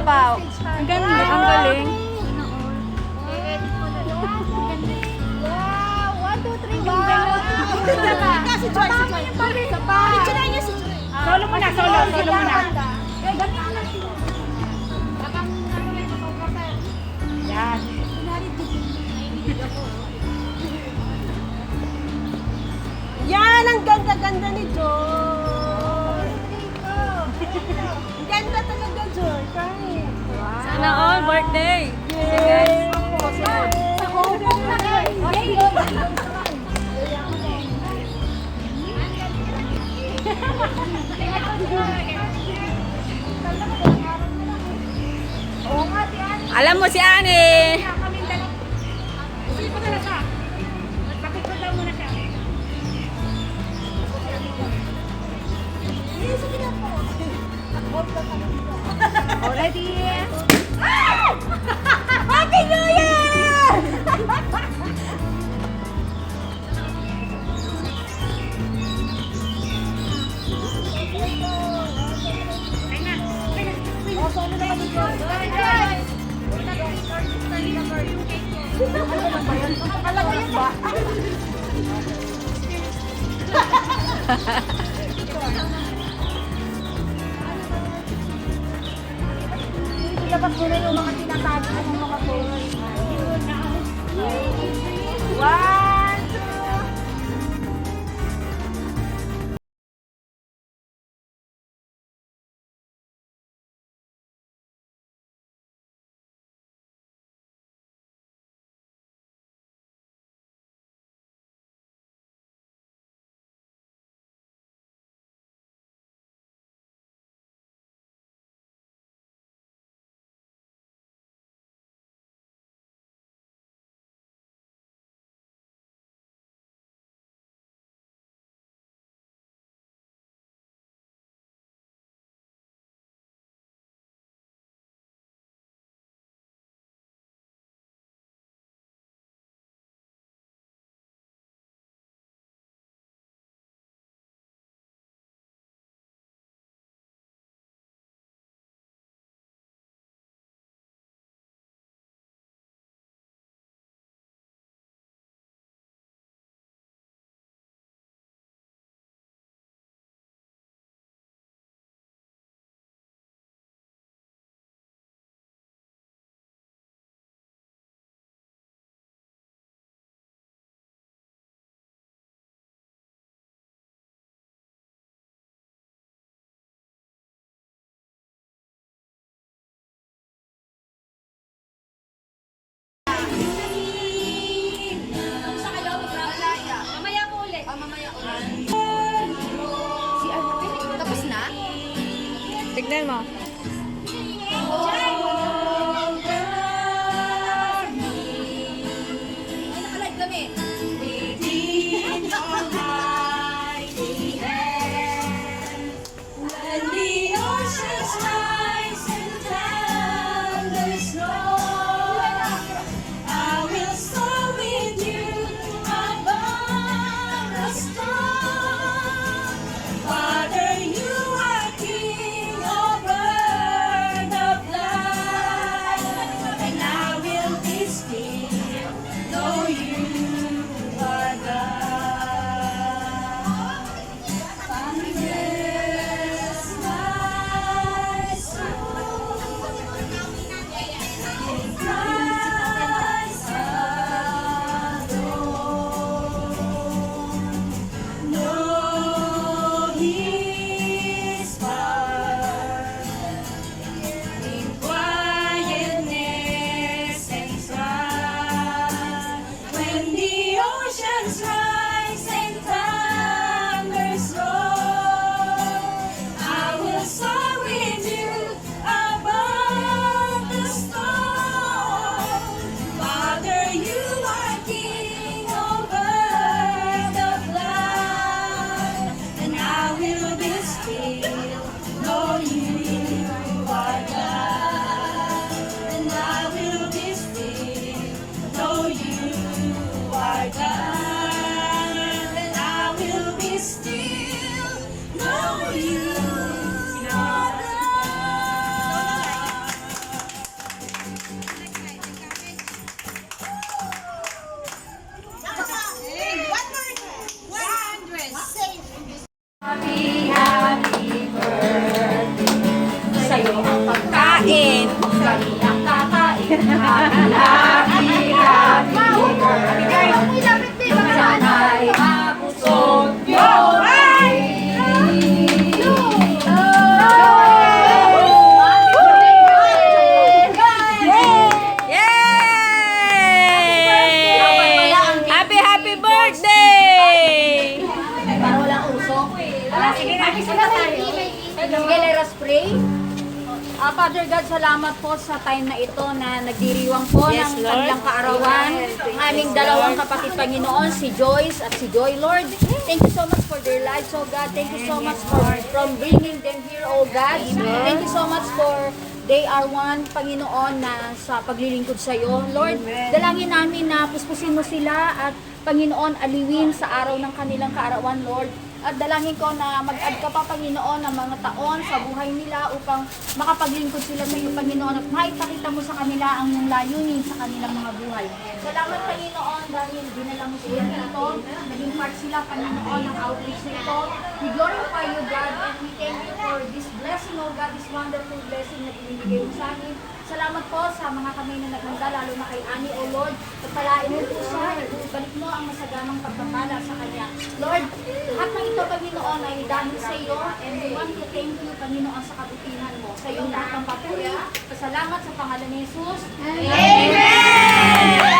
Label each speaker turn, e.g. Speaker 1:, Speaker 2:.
Speaker 1: pa. Ang galing. Ang galing.
Speaker 2: Wow! 1, 2, 3, wow! Si Joy, si Joy. Picture niyo si Joy.
Speaker 3: Solo muna, solo muna. Yan.
Speaker 2: Yan, ang ganda-ganda ni Joy. Ang ganda talaga, Joy. Kahit.
Speaker 1: Sana all birthday.
Speaker 2: Yay! Sa Hong Kong na Oo nga, Tian.
Speaker 1: Alam mo si Ani.
Speaker 3: Sige pa na siya. Magpapicture daw muna siya.
Speaker 2: Sige na po.
Speaker 3: Already.
Speaker 2: Happy New Year!
Speaker 3: Ay na.
Speaker 2: Oh, solo na kami, Joy. Akala ko yun ba? Ilabas mo na yung mga tinatago ng mga boys. Wow! Sana'y mabusog yung
Speaker 1: Yay! Happy, happy birthday!
Speaker 2: para walang usok. Sige na, sige, let us pray. Father God, salamat po sa time na ito na nagdiriwang po
Speaker 1: Yes,
Speaker 2: ng
Speaker 1: Lord.
Speaker 2: kanilang kaarawan. Ang aming dalawang kapatid, Panginoon, si Joyce at si Joy, Lord. Thank you so much for their lives, oh God. Thank you so much from bringing them here, oh God. Thank you so much for they are one, Panginoon, na sa paglilingkod sa iyo. Lord, dalangin namin na puspusin mo sila at Panginoon, aliwin sa araw ng kanilang kaarawan, Lord. At dalangin ko na mag-add ka pa, Panginoon, ng mga taon sa buhay nila upang makapaglingkod sila sa iyo, Panginoon, at maipakita mo sa kanila ang iyong layunin sa kanilang mga buhay. Salamat, Panginoon, dahil dinala mo sila dito, naging part sila, Panginoon, ng outreach na ito. We glorify you, God, and we thank you for this blessing, oh God, this wonderful blessing na binibigay mo sa amin. Salamat po sa mga kami na naghanda, lalo na kay Ani, O Lord. Pagpalain mo po siya, ibalik mo ang masagamang pagpapala sa kanya. Lord, lahat ng ito, Panginoon, ay dahil sa iyo, and we want to thank you, Panginoon, sa kabutihan mo. Sa iyong lahat ng papuri, pasalamat sa pangalan ni Jesus. Amen!